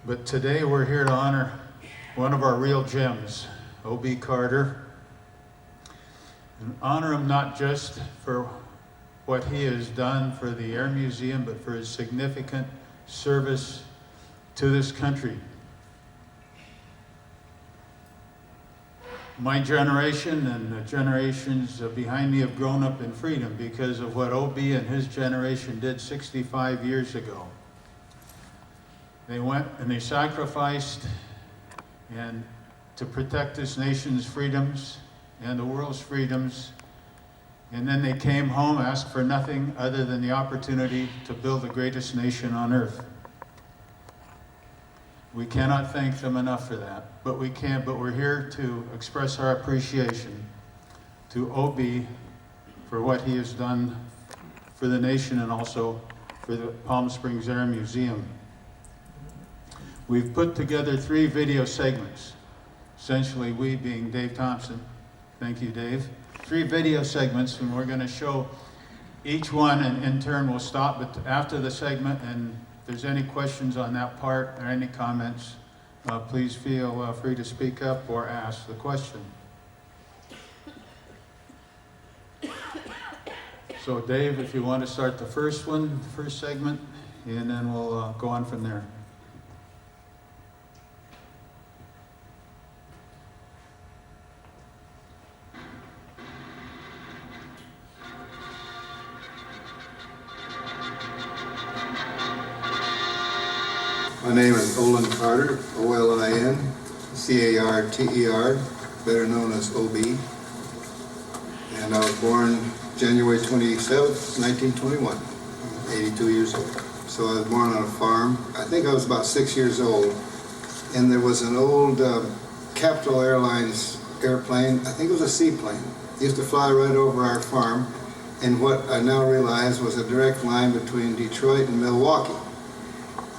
But today we're here to honor one of our real gems, O.B. Carter, and honor him not just for what he has done for the Air Museum, but for his significant service to this country. My generation and the generations behind me have grown up in freedom because of what O.B. and his generation did 65 years ago. They went and they sacrificed and to protect this nation's freedoms and the world's freedoms. And then they came home, asked for nothing other than the opportunity to build the greatest nation on earth. We cannot thank them enough for that, but we're here to express our appreciation to O.B. for what he has done for the nation and also for the Palm Springs Air Museum. We've put together 3 video segments, essentially we being Dave Thompson. Thank you, Dave. 3 video segments, and we're going to show each one, and in turn we'll stop after the segment, and if there's any questions on that part or any comments, please feel free to speak up or ask the question. So Dave, if you want to start the first one, the first segment, and then we'll go on from there. My name is Olin Carter, O-L-I-N, C-A-R-T-E-R, better known as O.B. And I was born January 27th, 1921. I'm 82 years old. So I was born on a farm. I think I was about 6 years old. And there was an old Capital Airlines airplane, I think it was a seaplane. It used to fly right over our farm. And what I now realize was a direct line between Detroit and Milwaukee.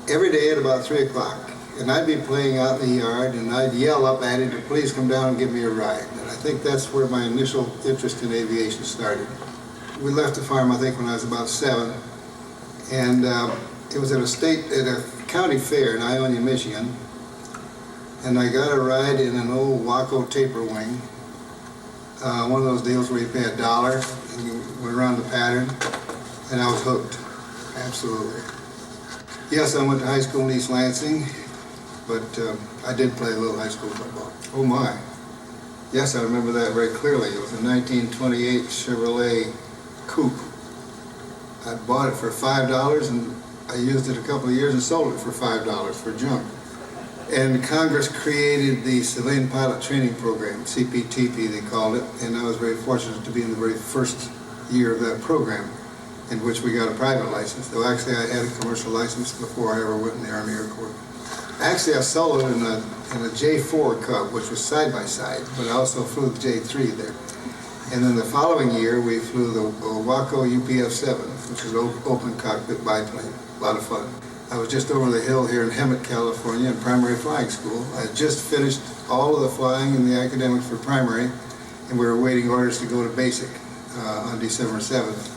Every day at about 3 o'clock, and I'd be playing out in the yard, and I'd yell up at him to please come down and give me a ride. And I think that's where my initial interest in aviation started. We left the farm, I think, when I was about 7, and it was at a county fair in Ionia, Michigan, and I got a ride in an old Waco taper wing, one of those deals where you pay $1 and you went around the pattern, and I was hooked, absolutely. Yes, I went to high school in East Lansing, but I did play a little high school football. Oh my. Yes, I remember that very clearly. It was a 1928 Chevrolet Coupe. I bought it for $5 and I used it a couple of years and sold it for $5 for junk. And Congress created the Civilian Pilot Training Program, CPTP they called it, and I was very fortunate to be in the very first year of that program, in which we got a private license, though actually I had a commercial license before I ever went in the Army Air Corps. Actually I soloed in a J4 Cub, which was side-by-side, but I also flew the J3 there. And then the following year we flew the Waco UPF-7, which is an open cockpit biplane, a lot of fun. I was just over the hill here in Hemet, California in primary flying school. I had just finished all of the flying in the academics for primary, and we were waiting orders to go to basic on December 7th.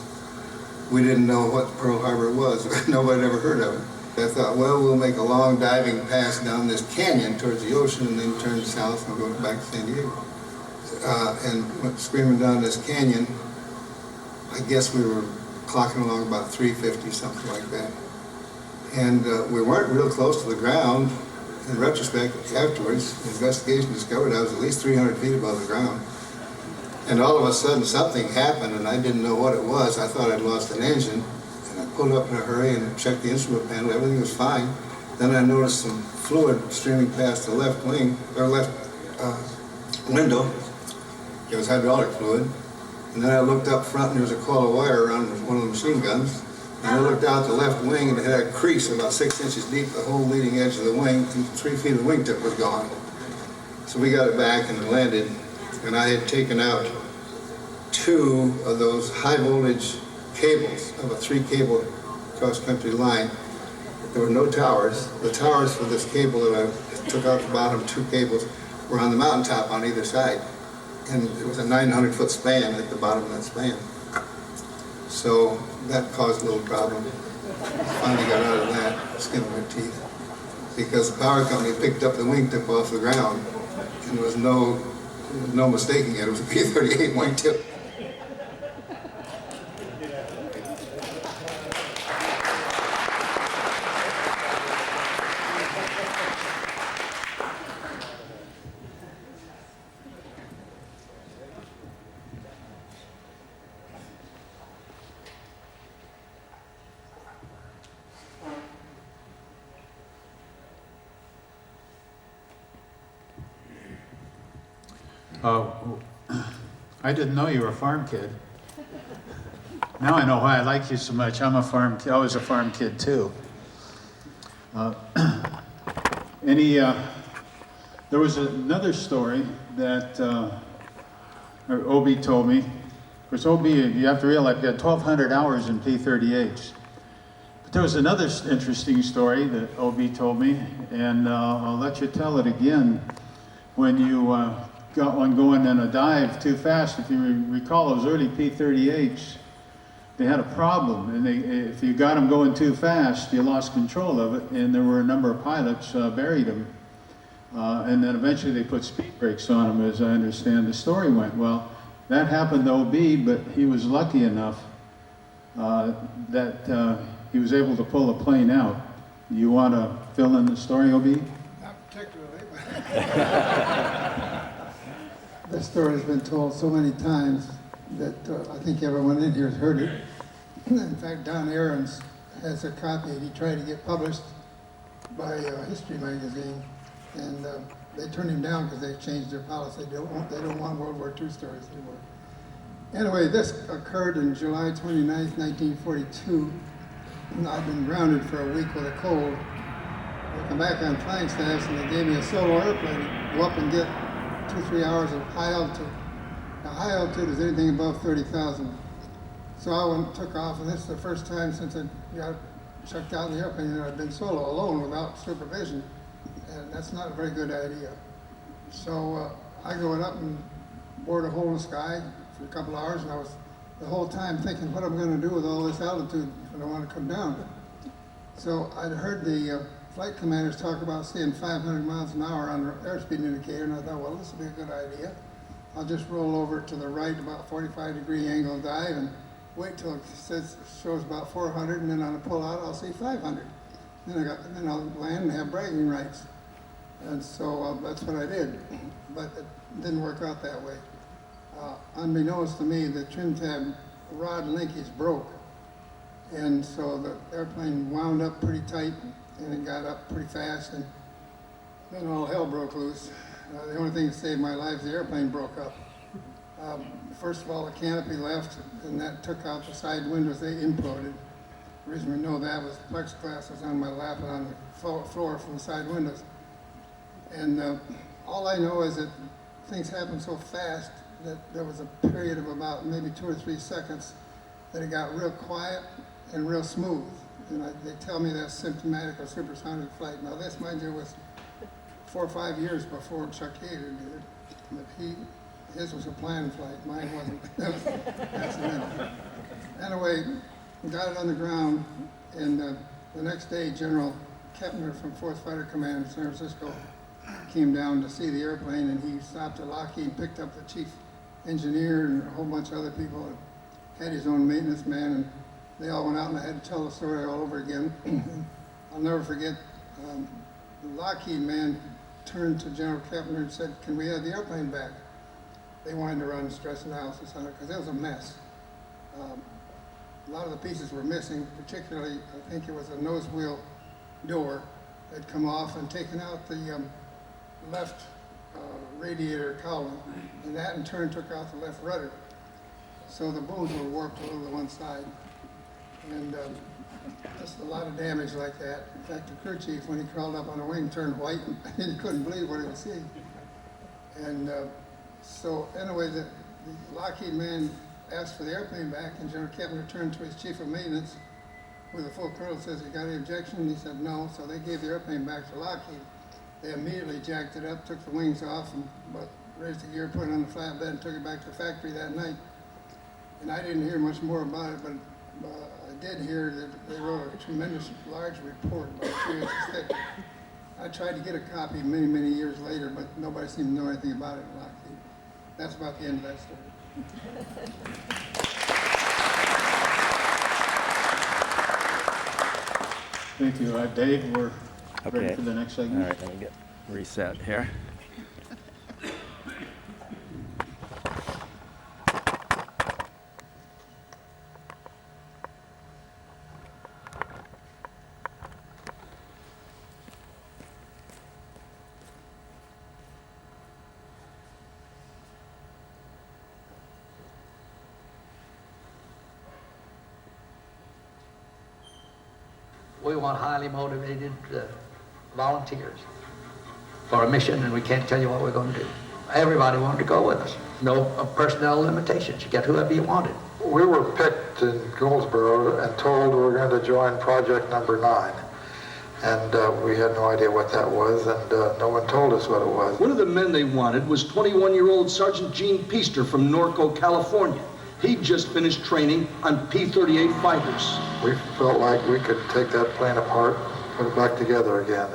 We didn't know what Pearl Harbor was. Nobody had ever heard of it. I thought, well, we'll make a long diving pass down this canyon towards the ocean and then turn south and go back to San Diego. And went screaming down this canyon. I guess we were clocking along about 350, something like that. And we weren't real close to the ground. In retrospect, afterwards, the investigation discovered I was at least 300 feet above the ground. And all of a sudden something happened and I didn't know what it was. I thought I'd lost an engine. And I pulled up in a hurry and checked the instrument panel. Everything was fine. Then I noticed some fluid streaming past the left wing, or left window. It was hydraulic fluid. And then I looked up front and there was a coil of wire around one of the machine guns. And I looked out the left wing and it had a crease about 6 inches deep, the whole leading edge of the wing, and 3 feet of the wingtip was gone. So we got it back and it landed. And I had taken out 2 of those high voltage cables of a 3-cable cross-country line. There were no towers. The towers for this cable that I took out the bottom 2 cables were on the mountaintop on either side. And it was a 900-foot span at the bottom of that span. So that caused a little problem. Finally got out of that, skin of my teeth. because the power company picked up the wingtip off the ground, and there was no mistaking it. It was a P-38 wingtip. I didn't know you were a farm kid. Now I know why I like you so much. I'm a farm kid. I was a farm kid too. There was another story that Obi told me. Of course, Obi, you have to realize you had 1,200 hours in P-38s. But there was another interesting story that Obi told me, and I'll let you tell it again. When you got one going in a dive too fast, if you recall those early P-38s, they had a problem, and if you got them going too fast, you lost control of it, and there were a number of pilots buried them. And then eventually they put speed brakes on them, as I understand the story went. Well, that happened to OB, but he was lucky enough that he was able to pull the plane out. You want to fill in the story, OB? Not particularly, but this story has been told so many times that I think everyone in here has heard it. In fact, Don Aarons has a copy he tried to get published by History magazine, and they turned him down because they changed their policy. They don't want World War II stories anymore. Anyway, this occurred in July 29th, 1942. I'd been grounded for a week with a cold. I come back on flying staffs, and they gave me a solo airplane to go up and get 2-3 hours of high altitude. Now, high altitude is anything above 30,000. So I went, took off, and this is the first time since I got checked out in the airplane that I've been solo, alone, without supervision. And that's not a very good idea. So I go up and board a hole in the sky for a couple hours, and I was the whole time thinking what I'm going to do with all this altitude if I want to come down. So I'd heard the flight commanders talk about seeing 500 miles an hour on the airspeed indicator, and I thought, well, this would be a good idea. I'll just roll over to the right about 45-degree angle dive and wait till it shows about 400, and then on a pull out I'll see 500. Then I'll land and have bragging rights. And so that's what I did, but it didn't work out that way. Unbeknownst to me, the trim tab rod linkage broke, and so the airplane wound up pretty tight, and it got up pretty fast, and then all hell broke loose. The only thing that saved my life, the airplane broke up. First of all, the canopy left, and that took out the side windows. They imploded. The reason we know that was plexiglass was on my lap and on the floor from the side windows. And all I know is that things happened so fast that there was a period of about maybe 2 or 3 seconds that it got real quiet and real smooth. And they tell me that's symptomatic of supersonic flight. Now this, mind you, was 4 or 5 years before Chuck Yeager did it. But his was a planned flight, mine wasn't. That was accidental. Anyway, got it on the ground, and the next day, General Kepner from 4th Fighter Command in San Francisco came down to see the airplane, and he stopped at Lockheed, picked up the chief engineer and a whole bunch of other people, and had his own maintenance man, and they all went out, and I had to tell the story all over again. I'll never forget, the Lockheed man turned to General Kepner and said, "Can we have the airplane back?" They wanted to run stress analysis on it because it was a mess. A lot of the pieces were missing, particularly, I think it was a nose wheel door that had come off and taken out the left radiator column, and that in turn took out the left rudder. So the bones were warped a little to one side. And just a lot of damage like that. In fact, the crew chief, when he crawled up on the wing, turned white, and he couldn't believe what he was seeing. And so anyway, the Lockheed man asked for the airplane back, and General Kepner turned to his chief of maintenance with a full colonel, says, "You got any objection?" And he said no, so they gave the airplane back to Lockheed. They immediately jacked it up, took the wings off, and raised the gear, put it on the flatbed, and took it back to the factory that night. And I didn't hear much more about it, but I did hear that they wrote a tremendous large report about 3 inches thick I tried to get a copy many, many years later, but nobody seemed to know anything about it in Lockheed. That's about the end of that story. Thank you. Dave, we're ready Okay. for the next All segment. right, let me get reset here. We want highly motivated volunteers for a mission, and we can't tell you what we're going to do. Everybody wanted to go with us. No personnel limitations. You get whoever you wanted. We were picked in Goldsboro and told we were going to join Project Number 9. And we had no idea what that was, and no one told us what it was. One of the men they wanted was 21-year-old Sergeant Gene Peaster from Norco, California. He'd just finished training on P-38 fighters. We felt like we could take that plane apart, put it back together again.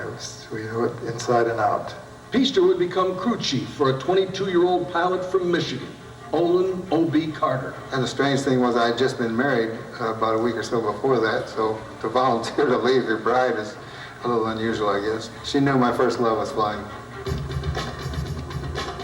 We knew it inside and out. Peaster would become crew chief for a 22-year-old pilot from Michigan, Olin O.B. Carter. And the strange thing was I had just been married about a week or so before that, so to volunteer to leave your bride is a little unusual, I guess. She knew my first love was flying.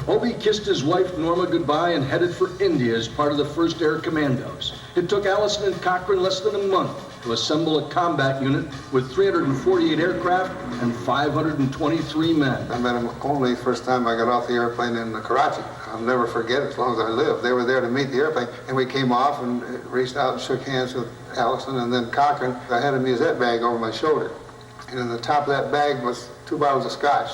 O.B. kissed his wife Norma goodbye and headed for India as part of the 1st Air Commandos. It took Allison and Cochran less than a month to assemble a combat unit with 348 aircraft and 523 men. I met them only first time I got off the airplane in Karachi. I'll never forget it as long as I live. They were there to meet the airplane, and we came off and reached out and shook hands with Allison and then Cochran. I had a musette bag over my shoulder, and in the top of that bag was 2 bottles of scotch.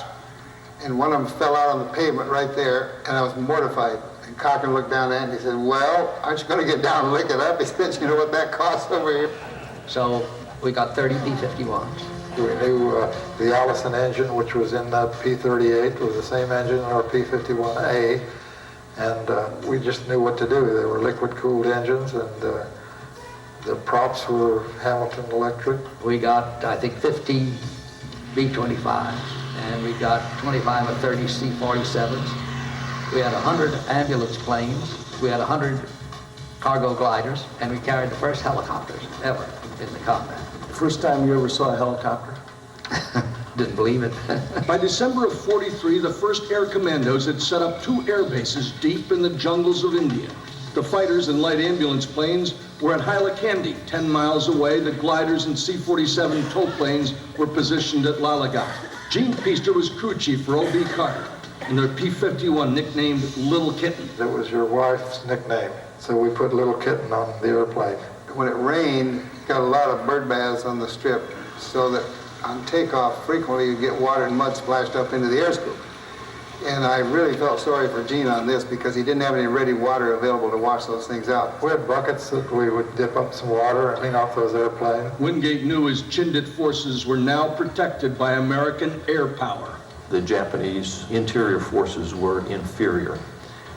And one of them fell out on the pavement right there, and I was mortified. And Cochran looked down at it and he said, "Well, aren't you going to get down and lick it up?" He said, "You know what that costs over here?" So we got 30 P-51s. We knew the Allison engine, which was in that P-38, was the same engine in our P-51A, and we just knew what to do. They were liquid-cooled engines, and the props were Hamilton Electric. We got, I think, 50 B-25s, and we got 25 or 30 C-47s. We had 100 ambulance planes. We had 100 cargo gliders, and we carried the first helicopters ever in the combat. First time you ever saw a helicopter? Didn't believe it. By December of '43, the 1st Air Commandos had set up 2 air bases deep in the jungles of India. The fighters and light ambulance planes were at Hailakandi, 10 miles away. The gliders and C-47 tow planes were positioned at Lalagat. Gene Peaster was crew chief for O.B. Carter, and their P-51 nicknamed Little Kitten. That was your wife's nickname, so we put Little Kitten on the airplane. When it rained, got a lot of bird baths on the strip, so that on takeoff, frequently you get water and mud splashed up into the air scoop. And I really felt sorry for Gene on this because he didn't have any ready water available to wash those things out. We had buckets that we would dip up some water and clean off those airplanes. Wingate knew his Chindit forces were now protected by American air power. The Japanese interior forces were inferior.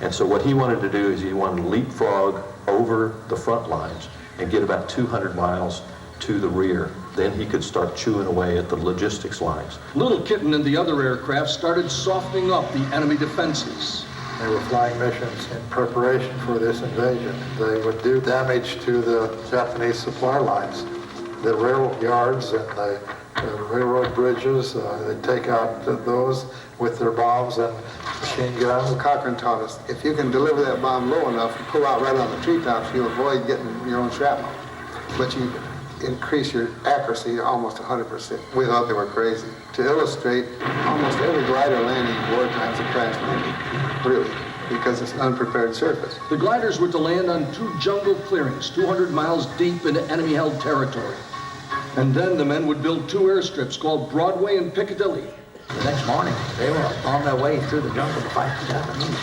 And so what he wanted to do is he wanted to leapfrog over the front lines and get about 200 miles to the rear. Then he could start chewing away at the logistics lines. Little Kitten and the other aircraft started softening up the enemy defenses. They were flying missions in preparation for this invasion. They would do damage to the Japanese supply lines, the rail yards and the railroad bridges. They'd take out those with their bombs and machine guns. Cochran taught us, if you can deliver that bomb low enough and pull out right on the treetops, you avoid getting your own shrapnel. But you increase your accuracy to almost 100%. We thought they were crazy. To illustrate, almost every glider landing in wartime is a crash landing, really, because it's an unprepared surface. The gliders were to land on 2 jungle clearings, 200 miles deep into enemy-held territory. And then the men would build 2 airstrips called Broadway and Piccadilly. The next morning, they were on their way through the jungle to fight the Japanese.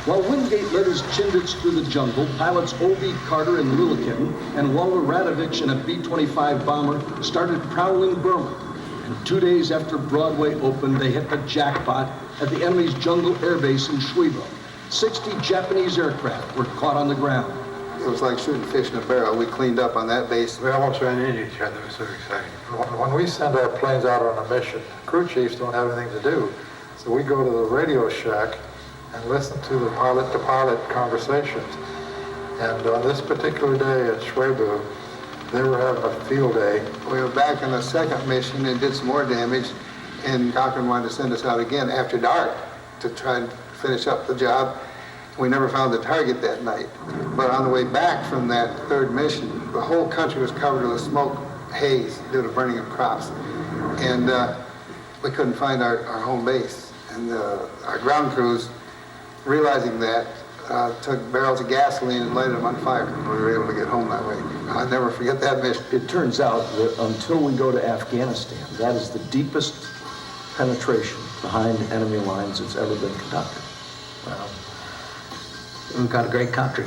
While Wingate led his Chindits through the jungle, pilots O.B. Carter and Little Kitten and Walter Radovich in a B-25 bomber started prowling Burma. And 2 days after Broadway opened, they hit the jackpot at the enemy's jungle airbase in Shuibo. 60 Japanese aircraft were caught on the ground. it was like shooting fish in a barrel. We cleaned up on that base. We almost ran into each other, so exciting. When we send our planes out on a mission, crew chiefs don't have anything to do. So we go to the radio shack and listen to the pilot-to-pilot conversations. And on this particular day at Schwebu, they were having a field day. We were back on the second mission and did some more damage, and Cochran wanted to send us out again after dark to try and finish up the job. We never found the target that night. But on the way back from that third mission, the whole country was covered with smoke haze due to burning of crops. And we couldn't find our home base. And our ground crews, realizing that, took barrels of gasoline and lighted them on fire. We were able to get home that way. I'll never forget that mission. It turns out that until we go to Afghanistan, that is the deepest penetration behind enemy lines that's ever been conducted. Well, we've got a great country.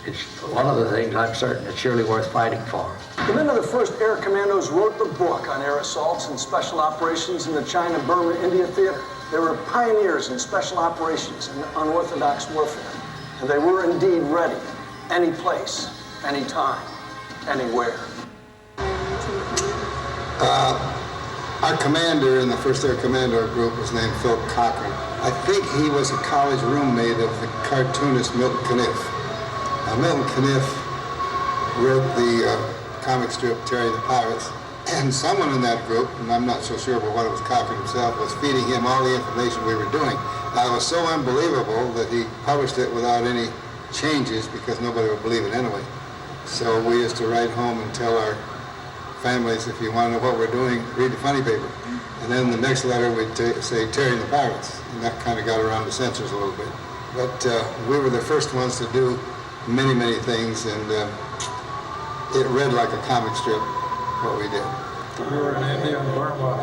It's one of the things I'm certain it's surely worth fighting for. The men of the 1st Air Commandos wrote the book on air assaults and special operations in the China, Burma, India theater. They were pioneers in special operations and unorthodox warfare. And they were indeed ready, any place, any time, anywhere. Our commander in the 1st Air Commando group was named Phil Cochran. I think he was a college roommate of the cartoonist Milton Caniff. Milton Caniff wrote the comic strip Terry the Pirates, and someone in that group, and I'm not so sure but what it was Cochran himself, was feeding him all the information we were doing. Now, it was so unbelievable that he published it without any changes because nobody would believe it anyway. So we used to write home and tell our families, if you want to know what we're doing, read the funny paper. And then the next letter we'd say Terry and the Pirates, and that kind of got around the censors a little bit. But we were the first ones to do many, many things, and it read like a comic strip, what we did. We were in India and Burma.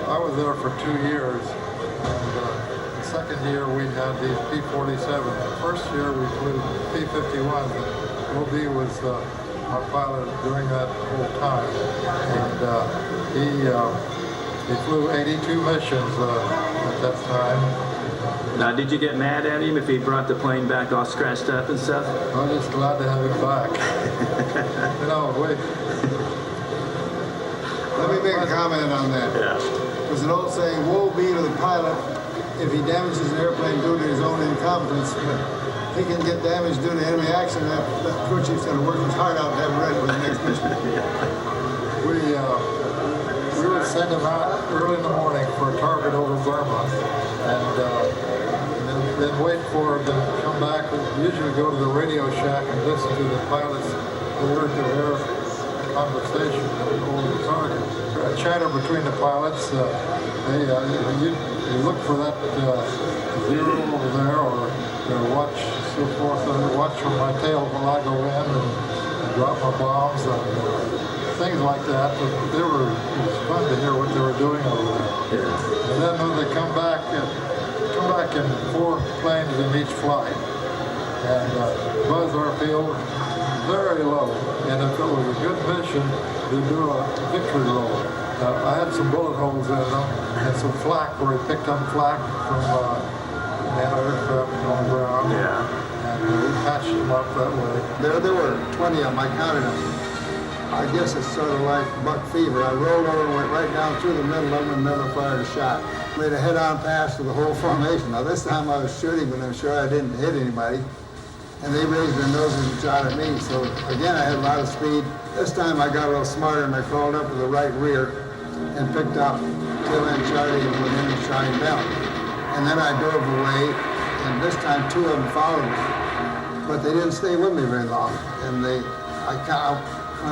I was there for 2 years. And the second year we had these P-47s. The first year we flew P-51s. OB was our pilot during that whole time. And he flew 82 missions at that time. Now, did you get mad at him if he brought the plane back all scratched up and stuff? I was just glad to have him back. Wait. Let me make a comment on that. Yeah. There's an old saying, woe be to the pilot if he damages an airplane due to his own incompetence. But he can get damaged due to enemy action. That crew chief's going to work his heart out to have it ready for the next mission. We would send him out early in the morning for a target over Burma, and then wait for them to come back. We usually go to the radio shack and listen to the pilot's air-to-air conversation over the target. Chatter between the pilots. You look for that zero over there, or watch so forth. Watch from my tail while I go in and drop my bombs and things like that. But it was fun to hear what they were doing over there. Yeah. And then when they come back in 4 planes in each flight, and buzz our field very low. And if it was a good mission, they'd do a victory roll. I had some bullet holes in them and some flak where we picked up flak from aircraft on the ground. Yeah. And we patched them up that way. There were 20 of them. I counted them. I guess it's sort of like buck fever. I rolled over and went right down through the middle of them and never fired a shot. Made a head-on pass to the whole formation. Now this time I was shooting, but I'm sure I didn't hit anybody. And they raised their noses and shot at me. So again, I had a lot of speed. This time I got a little smarter and I crawled up to the right rear and picked up tail end Charlie and went in and shot him down. And then I dove away, and this time 2 of them followed me. But they didn't stay with me very long. And I kind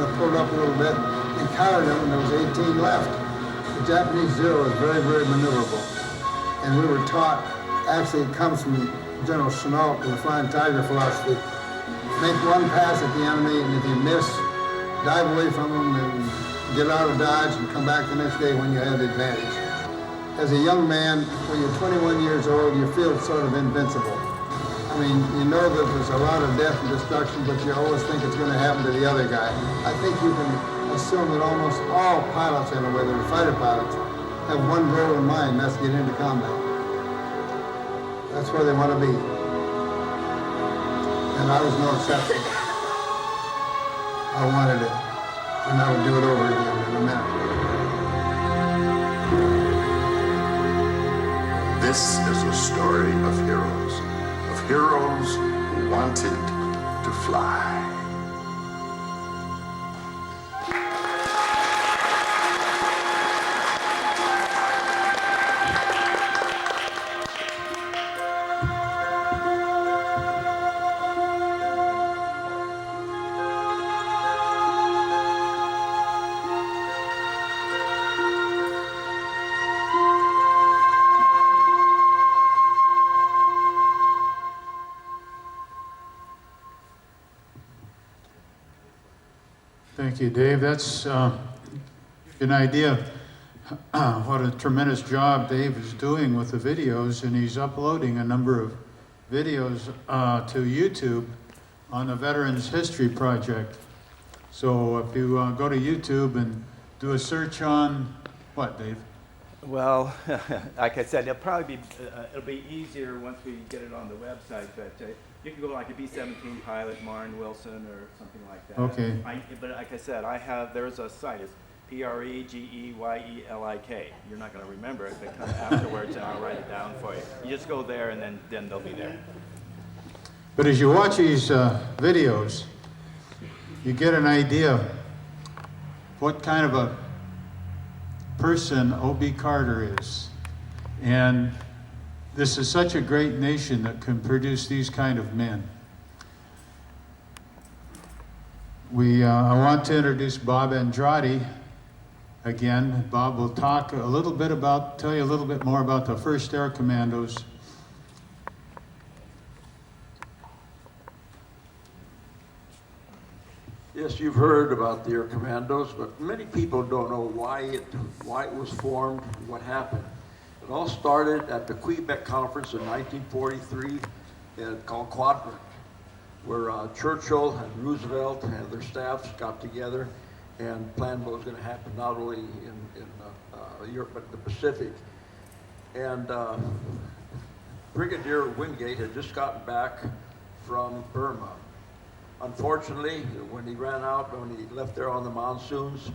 of pulled up a little bit and counted them, and there was 18 left. The Japanese Zero is very, very maneuverable. And we were taught, actually it comes from General Chenault with the Flying Tiger philosophy. Make one pass at the enemy, and if you miss, dive away from them and get out of dodge and come back the next day when you have the advantage. As a young man, when you're 21 years old, you feel sort of invincible. I mean, you know that there's a lot of death and destruction, but you always think it's going to happen to the other guy. I think you can assume that almost all pilots, in a way, that are fighter pilots, have one goal in mind, that's to get into combat. That's where they want to be. And I was no exception. I wanted it, and I would do it over again in a minute. This is a story of heroes who wanted to fly. Thank you, Dave. That's an idea what a tremendous job Dave is doing with the videos, and he's uploading a number of videos to YouTube on the Veterans History Project. So if you go to YouTube and do a search on what, Dave? Well, like I said, it'll be easier once we get it on the website, but you can go like a B-17 pilot, Martin Wilson, or something like that. Okay. But like I said, there's a site, it's PREGEYELIK. You're not gonna remember it, but come afterwards and I'll write it down for you. You just go there and then they'll be there. But as you watch these videos, you get an idea what kind of a person O.B. Carter is. And this is such a great nation that can produce these kind of men. I want to introduce Bob Andrade again. Bob will talk a little bit tell you a little bit more about the 1st Air Commandos. Yes, you've heard about the Air Commandos, but many people don't know why it was formed, what happened. It all started at the Quebec Conference in 1943, called Quadrant, where Churchill and Roosevelt and their staffs got together and planned what was going to happen not only in Europe but the Pacific. And Brigadier Wingate had just gotten back from Burma. Unfortunately, when he left there on the monsoons,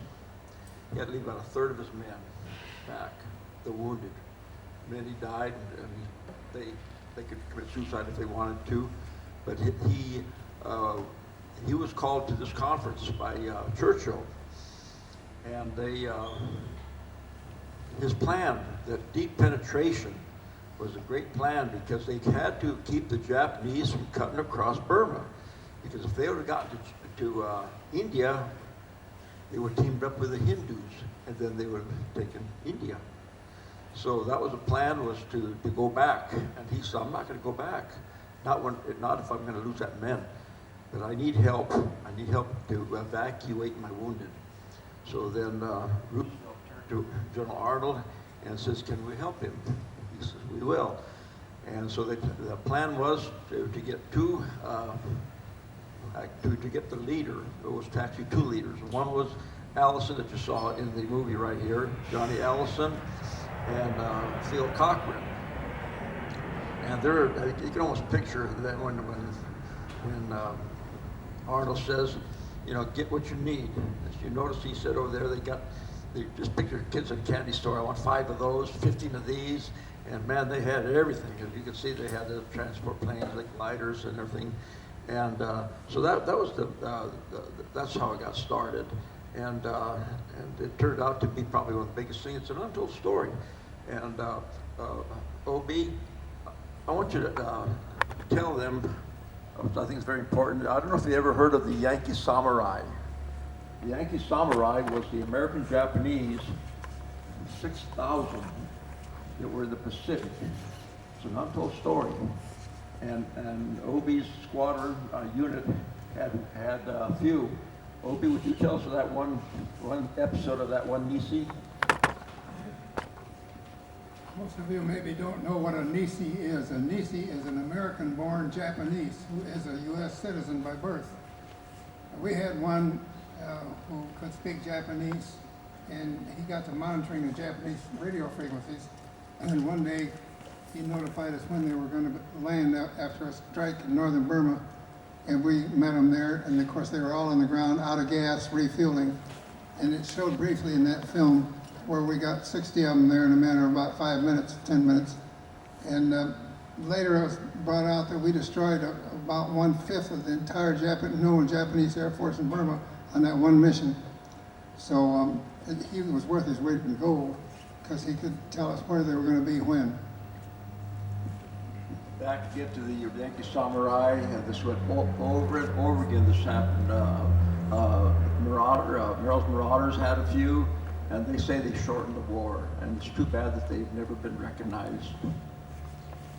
he had to leave about a third of his men back, the wounded. Many died, and they could commit suicide if they wanted to. But he was called to this conference by Churchill, and his plan, that deep penetration, was a great plan because they had to keep the Japanese from cutting across Burma. Because if they would have gotten to India, they would have teamed up with the Hindus, and then they would have taken India. So that was the plan, was to go back. And he said, I'm not going to go back. Not if I'm going to lose that men. But I need help. I need help to evacuate my wounded. So then Roosevelt turned to General Arnold and says, can we help him? He says, we will. And so the plan was to get to get the leader. It was actually 2 leaders. One was Allison, that you saw in the movie right here, Johnny Allison, and Phil Cochran. And you can almost picture that when Arnold says, get what you need. As you notice, he said over there, they just picture kids in a candy store. I want 5 of those, 15 of these, and man, they had everything. As you can see, they had the transport planes, like gliders and everything. And so that was that's how it got started, and it turned out to be probably one of the biggest things. It's an untold story. And O.B., I want you to tell them, I think it's very important. I don't know if you ever heard of the Yankee Samurai. The Yankee Samurai was the American Japanese, 6,000 that were in the Pacific. It's an untold story. And O.B.'s squadron unit had a few. O.B., would you tell us of that one episode of that one Nisi? Most of you maybe don't know what a Nisi is. A Nisi is an American-born Japanese who is a U.S. citizen by birth. We had one who could speak Japanese, and he got to monitoring the Japanese radio frequencies. And one day, he notified us when they were going to land after a strike in northern Burma, And we met them there, and of course they were all on the ground, out of gas, refueling. And it showed briefly in that film where we got 60 of them there in a matter of about 5 minutes, 10 minutes. And later it was brought out that we destroyed about 1/5 of the entire known Japanese Air Force in Burma on that one mission. So he was worth his weight in gold because he could tell us where they were going to be when. Back to get to the Yankee Samurai, this went over and over again. This happened. Merrill's Marauders had a few, and they say they shortened the war. And it's too bad that they've never been recognized.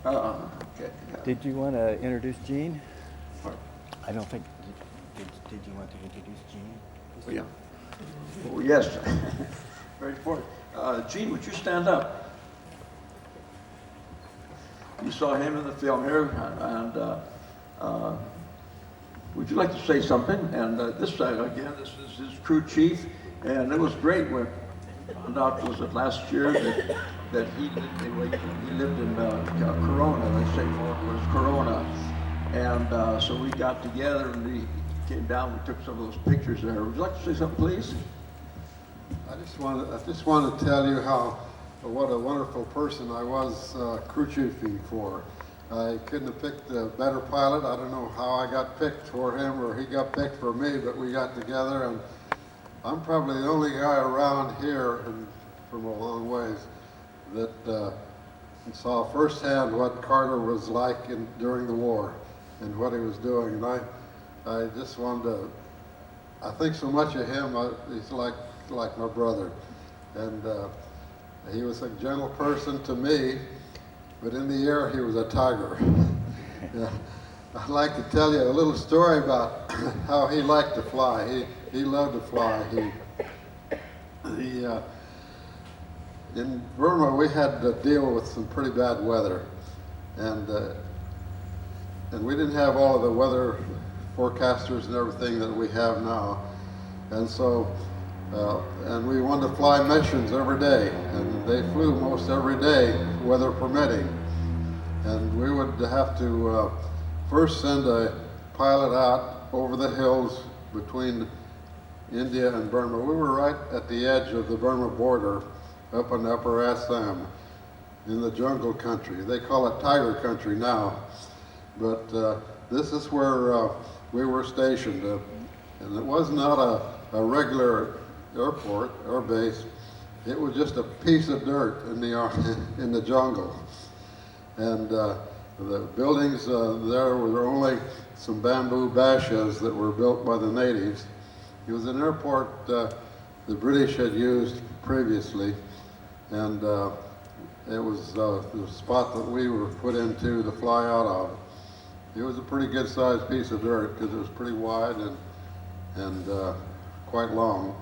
Okay. Did you want to introduce Gene? Pardon? I don't think. Did you want to introduce Gene? Oh, yeah. Oh, yes. Very important. Gene, would you stand up? You saw him in the film here, and would you like to say something? And this is his crew chief, and it was great when we found out, was it last year, that he lived in Corona, they say Fort was Corona, and so we got together and we came down, we took some of those pictures there. Would you like to say something, please? I just want to tell you what a wonderful person I was crew chiefing for. I couldn't have picked a better pilot. I don't know how I got picked for him or he got picked for me, but we got together, and I'm probably the only guy around here and from a long ways that saw firsthand what Carter was like during the war and what he was doing. And I just wanted to, I think so much of him, he's like my brother. And he was a gentle person to me, but in the air he was a tiger. Yeah. I'd like to tell you a little story about how he liked to fly. He loved to fly. In Burma we had to deal with some pretty bad weather, and we didn't have all of the weather forecasters and everything that we have now, and so and we wanted to fly missions every day, and they flew most every day, weather permitting. And we would have to first send a pilot out over the hills between India and Burma. We were right at the edge of the Burma border, up in Upper Assam, in the jungle country. They call it tiger country now, but this is where we were stationed. And it was not a regular airport, air base. It was just a piece of dirt in the jungle. And the buildings there were only some bamboo bashas that were built by the natives. It was an airport the British had used previously, and it was the spot that we were put into to fly out of. It was a pretty good sized piece of dirt because it was pretty wide and quite long.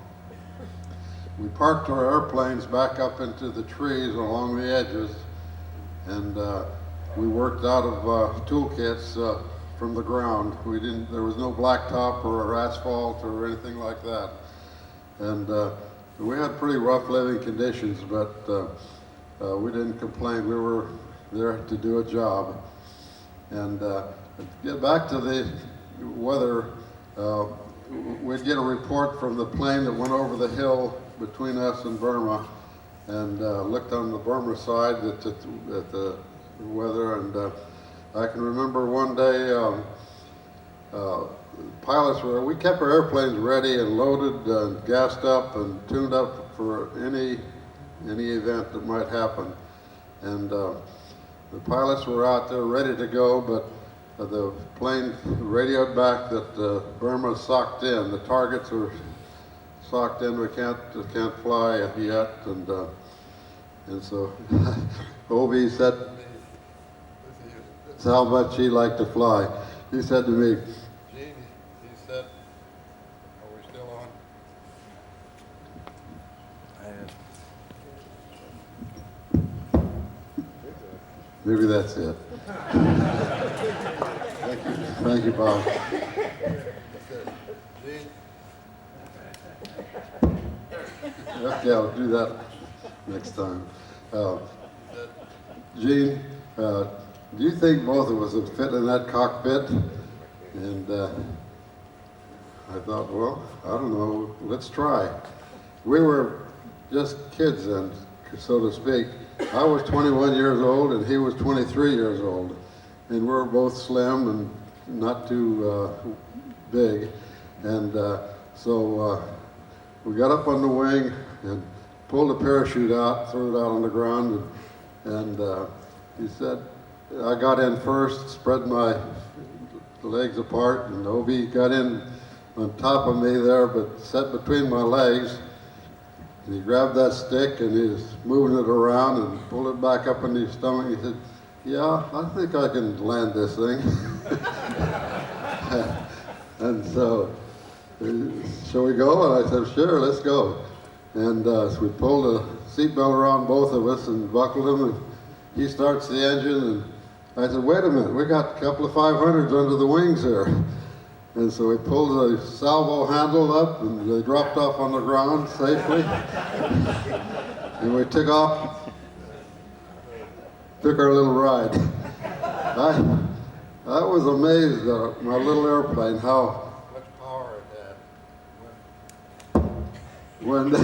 We parked our airplanes back up into the trees along the edges, and we worked out of toolkits from the ground. There was no blacktop or asphalt or anything like that. And we had pretty rough living conditions, but we didn't complain. We were there to do a job. And get back to the weather, we'd get a report from the plane that went over the hill between us and Burma, and looked on the Burma side at the weather. And I can remember one day, we kept our airplanes ready and loaded and gassed up and tuned up for any event that might happen. And the pilots were out there ready to go, but the plane radioed back that Burma socked in. The targets are socked in. We can't fly yet. And so Obi said that's how much he liked to fly. He said to me, "Gene," he said, "are we still on?" Maybe that's it. Thank you, Bob. Okay, I'll do that next time. Gene, do you think both of us would fit in that cockpit? And I thought, well, I don't know, let's try. We were just kids then, so to speak. I was 21 years old and he was 23 years old. And we were both slim and not too big. And so we got up on the wing and pulled a parachute out, threw it out on the ground, and he said, I got in first, spread my legs apart, and Obi got in on top of me there, but sat between my legs. And he grabbed that stick and he was moving it around and pulled it back up in his stomach. He said, yeah, I think I can land this thing. And so, shall we go? And I said, sure, let's go. And so we pulled a seatbelt around both of us and buckled him, and he starts the engine, and I said, wait a minute, we got a couple of 500s under the wings here. And so we pulled the salvo handle up, and they dropped off on the ground safely. And we took off, took our little ride. I was amazed at my little airplane, how much power it had. When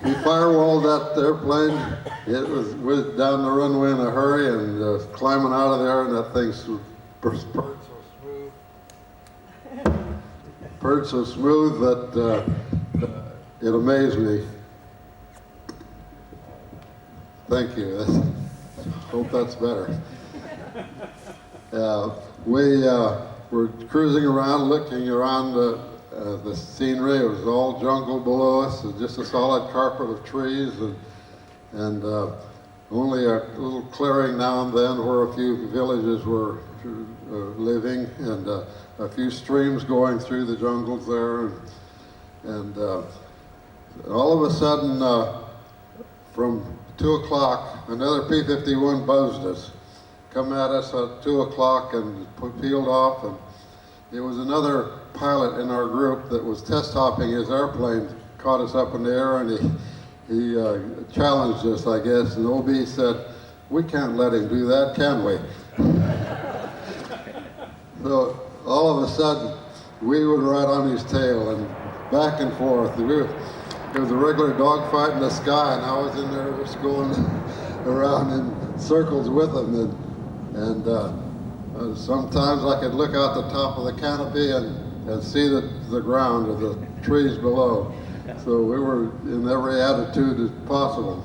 he firewalled that airplane, it was down the runway in a hurry and climbing out of there, and that thing purred so smooth that it amazed me. Thank you. Hope that's better. We were cruising around, looking around the scenery. It was all jungle below us, just a solid carpet of trees, and only a little clearing now and then where a few villages were living, and a few streams going through the jungles there. And all of a sudden, from 2 o'clock, another P-51 buzzed us, come at us at 2 o'clock and peeled off. And it was another pilot in our group that was test hopping his airplane, caught us up in the air, and he challenged us, I guess. And OB said, we can't let him do that, can we? So all of a sudden, we were right on his tail and back and forth. It was a regular dogfight in the sky, and I was in there just going around in circles with him. And sometimes I could look out the top of the canopy and see the ground or the trees below. So we were in every attitude as possible.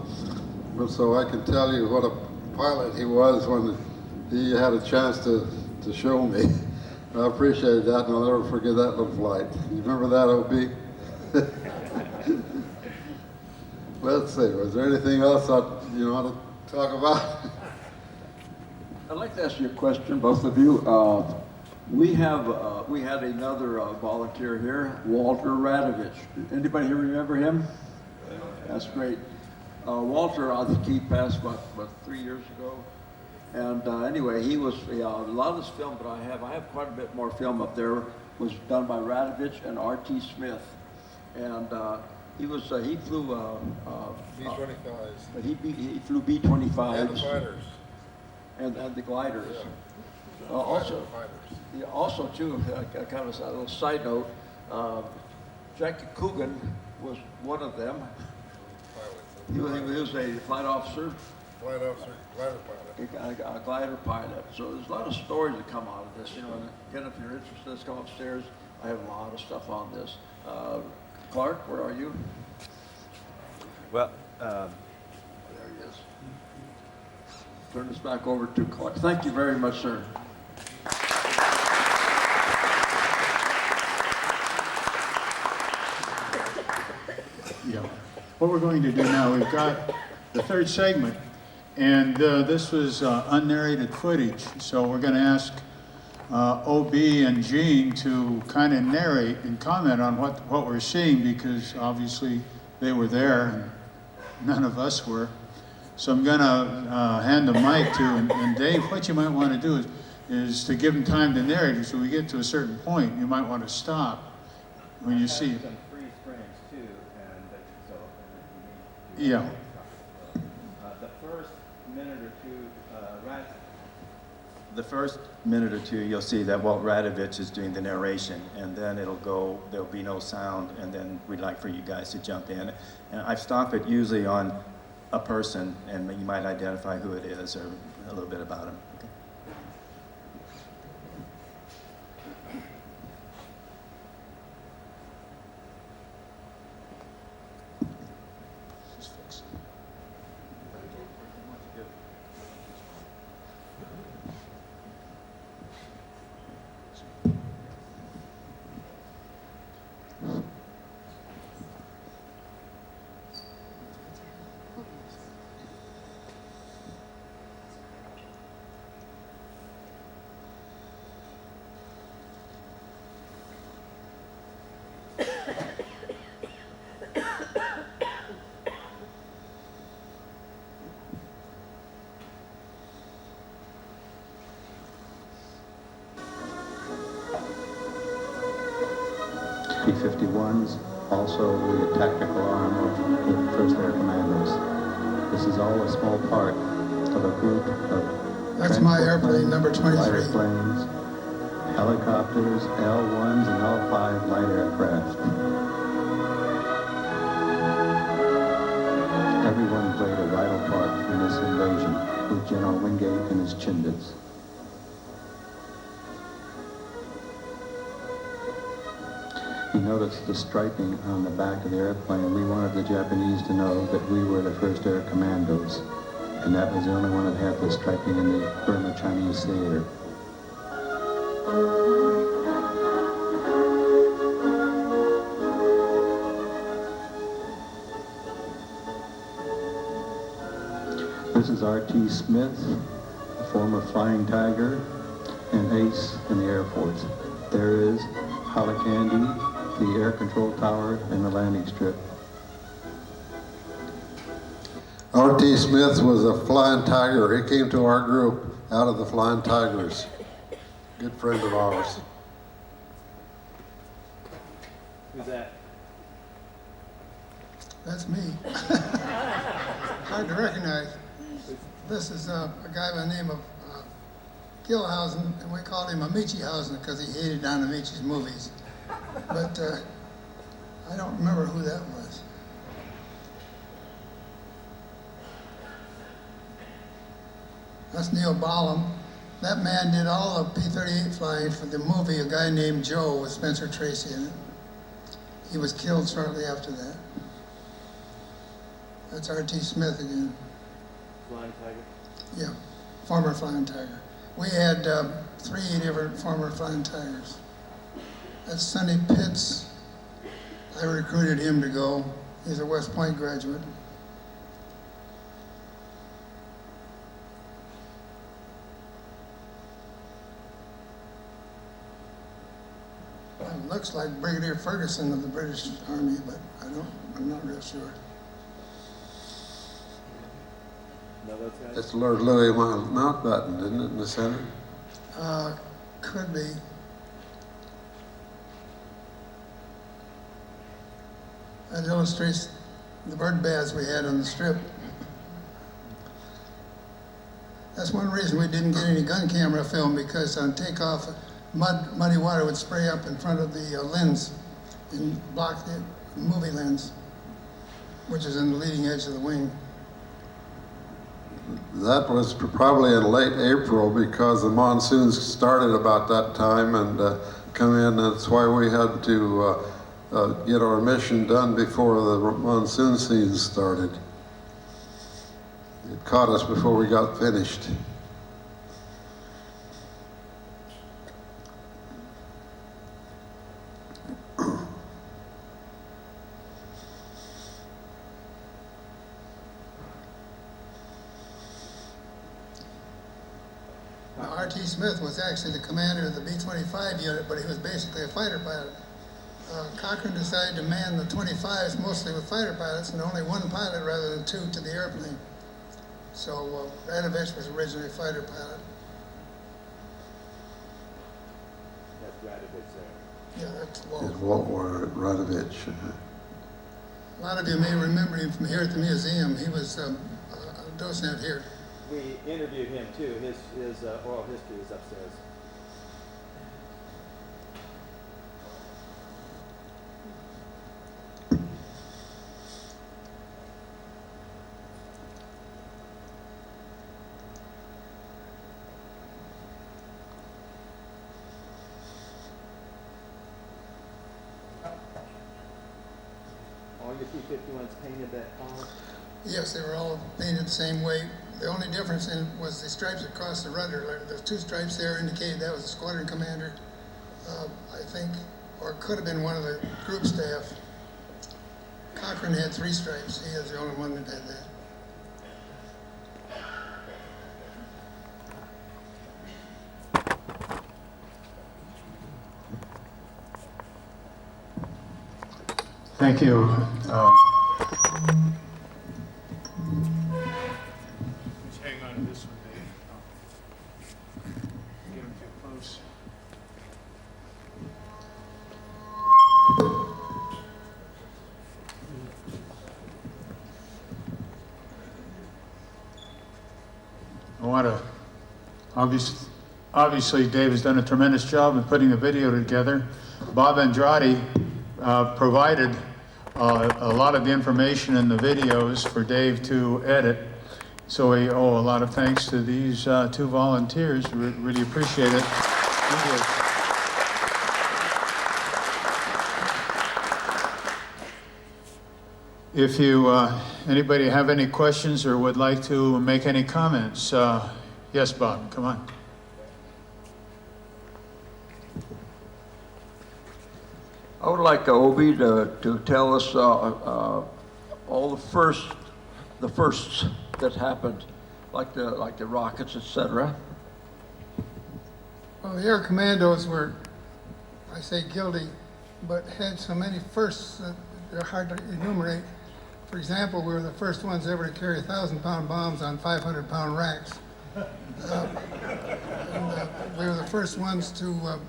But so I can tell you what a pilot he was when he had a chance to show me. I appreciated that, and I'll never forget that little flight. You remember that, OB? Let's see, was there anything else you want to talk about? I'd like to ask you a question, both of you. We had another volunteer here, Walter Radovich. Anybody here remember him? That's great. Walter, I think he passed about 3 years ago. And anyway, he was, a lot of this film that I have quite a bit more film up there, was done by Radovich and R.T. Smith. And he flew B-25s. He flew B-25s. And the fighters. And the gliders. Yeah. Also, too, kind of a little side note, Jackie Coogan was one of them. He was a flight officer. Flight officer, glider pilot. A glider pilot. So there's a lot of stories that come out of this. You know, and again, if you're interested, let's come upstairs. I have a lot of stuff on this. Clark, where are you? Well, there he is. Turn this back over to Clark. Thank you very much, sir. Yeah. What we're going to do now, we've got the third segment, and this was unnarrated footage. So we're going to ask OB and Gene to kind of narrate and comment on what we're seeing, because obviously they were there and none of us were. So I'm going to hand the mic to, and Dave, what you might want to do is to give them time to narrate. So we get to a certain point, you might want to stop when you see. Some freeze frames too, and so Yeah. the first minute or two, right? the first minute or two, you'll see that Walt Radovich is doing the narration, and then there'll be no sound, and then we'd like for you guys to jump in. And I stop it usually on a person, and you might identify who it is or a little bit about him. Okay. P-51s, also the tactical arm of the 1st Air Commandos. This is all a small part of a group of That's my airplane, number 23. lighter planes, helicopters, L-1s, and L-5 light aircraft. Everyone played a vital part in this invasion, with General Wingate and his Chindits. You notice the striping on the back of the airplane. We wanted the Japanese to know that we were the 1st Air Commandos, and that was the only one that had the striping in the Burma Chinese theater. This is R.T. Smith, a former Flying Tiger and ace in the Air Force. There is Halakandi, the air control tower, and the landing strip. R.T. Smith was a Flying Tiger. He came to our group out of the Flying Tigers. Good friend of ours. Who's that? That's me. Hard to recognize. This is a guy by the name of Gilhausen, and we called him Amichihausen because he hated Don Amichi's movies. But I don't remember who that was. That's Neil Ballum. That man did all the P-38 flying for the movie, a guy named Joe with Spencer Tracy in it. He was killed shortly after that. That's R.T. Smith again. Flying Tiger? Yeah, former Flying Tiger. We had 3 different former Flying Tigers. That's Sonny Pitts. I recruited him to go. He's a West Point graduate. It looks like Brigadier Ferguson of the British Army, but I'm not real sure. That's Lord Louis Mountbatten, isn't it, in the center? Could be. That illustrates the bird baths we had on the strip. That's one reason we didn't get any gun camera film, because on takeoff, muddy water would spray up in front of the lens and block the movie lens, which is in the leading edge of the wing. That was probably in late April because the monsoons started about that time and come in. That's why we had to get our mission done before the monsoon season started. It caught us before we got finished. R.T. Smith was actually the commander of the B-25 unit, but he was basically a fighter pilot. Cochrane decided to man the 25s mostly with fighter pilots and only one pilot rather than 2 to the airplane. So Radovich was originally a fighter pilot. That's Radovich there. Yeah, that's Walt. It's Walt Radovich. A lot of you may remember him from here at the museum. He was a docent here. we interviewed him too. His oral history is upstairs. All your P-51s painted that color? Yes, they were all painted the same way. The only difference was the stripes across the rudder. There's two stripes there indicated that was the squadron commander, I think, or it could have been one of the group staff. Cochran had 3 stripes. He is the only one that had that. Thank you. Just hang on to this one, Dave. Get him too close. I want to, obviously Dave has done a tremendous job in putting the video together. Bob Andrade provided a lot of the information in the videos for Dave to edit. So we owe a lot of thanks to these 2 volunteers. Really appreciate it. Thank you. If you, anybody have any questions or would like to make any comments? Yes, Bob, come on. I would like Obi to tell us all the firsts that happened, like the rockets, etc. Well, the Air Commandos were, I say guilty, but had so many firsts that they're hard to enumerate. For example, we were the first ones ever to carry 1,000-pound bombs on 500-pound racks. We were the first ones to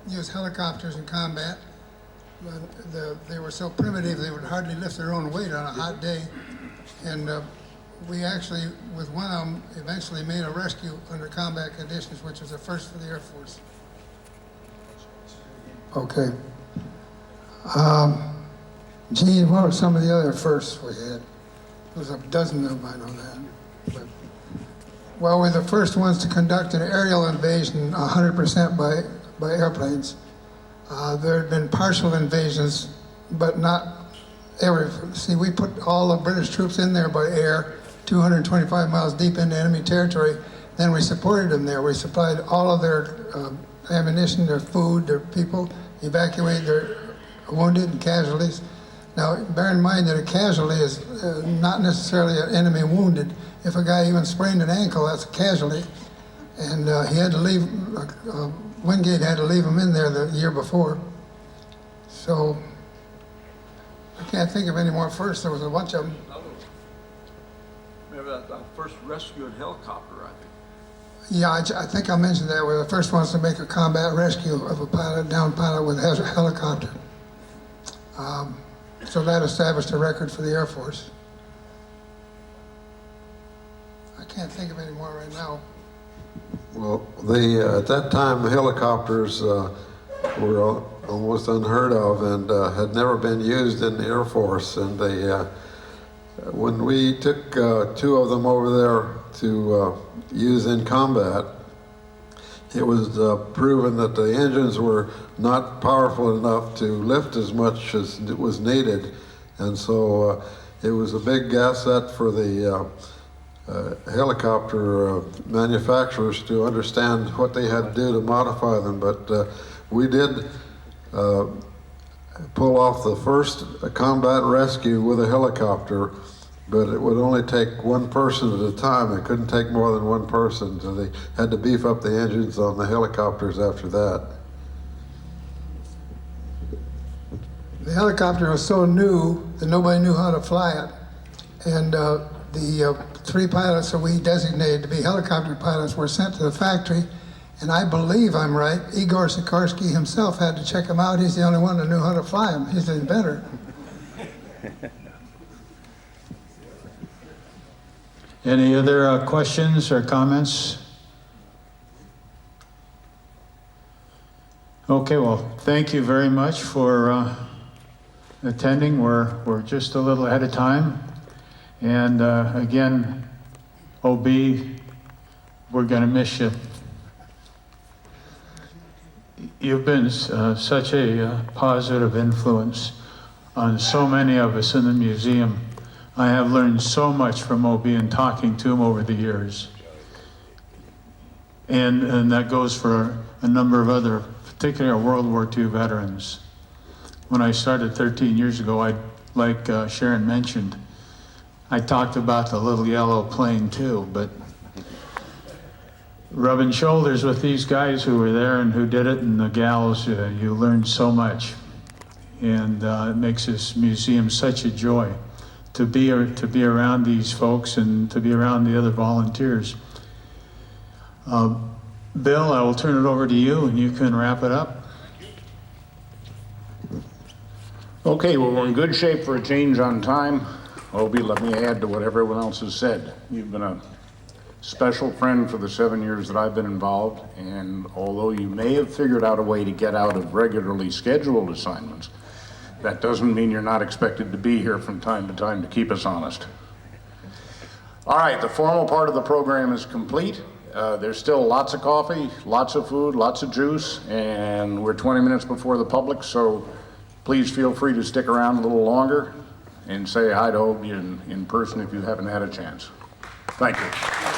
use helicopters in combat. They were so primitive they would hardly lift their own weight on a hot day. And we actually, with one of them, eventually made a rescue under combat conditions, which was a first for the Air Force. Okay. Gene, what were some of the other firsts we had? There was a dozen of them, I know that. But, well, we're the first ones to conduct an aerial invasion 100% by airplanes. There had been partial invasions, but not every. See, we put all the British troops in there by air, 225 miles deep into enemy territory. Then we supported them there. We supplied all of their ammunition, their food, their people, evacuated their wounded and casualties. Now, bear in mind that a casualty is not necessarily an enemy wounded. If a guy even sprained an ankle, that's a casualty. And he had to leave, Wingate had to leave him in there the year before. So, I can't think of any more first. There was a bunch of them. Maybe that first rescue in helicopter, I think. Yeah, I think I mentioned that. We were the first ones to make a combat rescue of a downed pilot with a helicopter. So that established a record for the Air Force. I can't think of any more right now. Well, at that time, helicopters were almost unheard of and had never been used in the Air Force. And when we took 2 of them over there to use in combat, it was proven that the engines were not powerful enough to lift as much as it was needed. And so it was a big asset for the helicopter manufacturers to understand what they had to do to modify them. But we did pull off the first combat rescue with a helicopter, but it would only take 1 person at a time. It couldn't take more than 1 person, so they had to beef up the engines on the helicopters after that. The helicopter was so new that nobody knew how to fly it. And the 3 pilots that we designated to be helicopter pilots were sent to the factory. And I believe I'm right, Igor Sikorsky himself had to check them out. He's the only one that knew how to fly them. He's the inventor. Any other questions or comments? Okay, well, thank you very much for attending. We're just a little ahead of time. And again, OB, we're going to miss you. You've been such a positive influence on so many of us in the museum. I have learned so much from OB and talking to him over the years. And that goes for a number of other, particularly our World War II veterans. When I started 13 years ago, like Sharon mentioned, I talked about the little yellow plane too, but rubbing shoulders with these guys who were there and who did it, and the gals, you learn so much. And it makes this museum such a joy to be around these folks and to be around the other volunteers. Bill, I will turn it over to you and you can wrap it up. Okay, well, we're in good shape for a change on time. Obie, let me add to what everyone else has said. You've been a special friend for the 7 years that I've been involved, and although you may have figured out a way to get out of regularly scheduled assignments, that doesn't mean you're not expected to be here from time to time to keep us honest. All right, the formal part of the program is complete. There's still lots of coffee, lots of food, lots of juice, and we're 20 minutes before the public, so please feel free to stick around a little longer and say hi to Obie in person if you haven't had a chance. Thank you.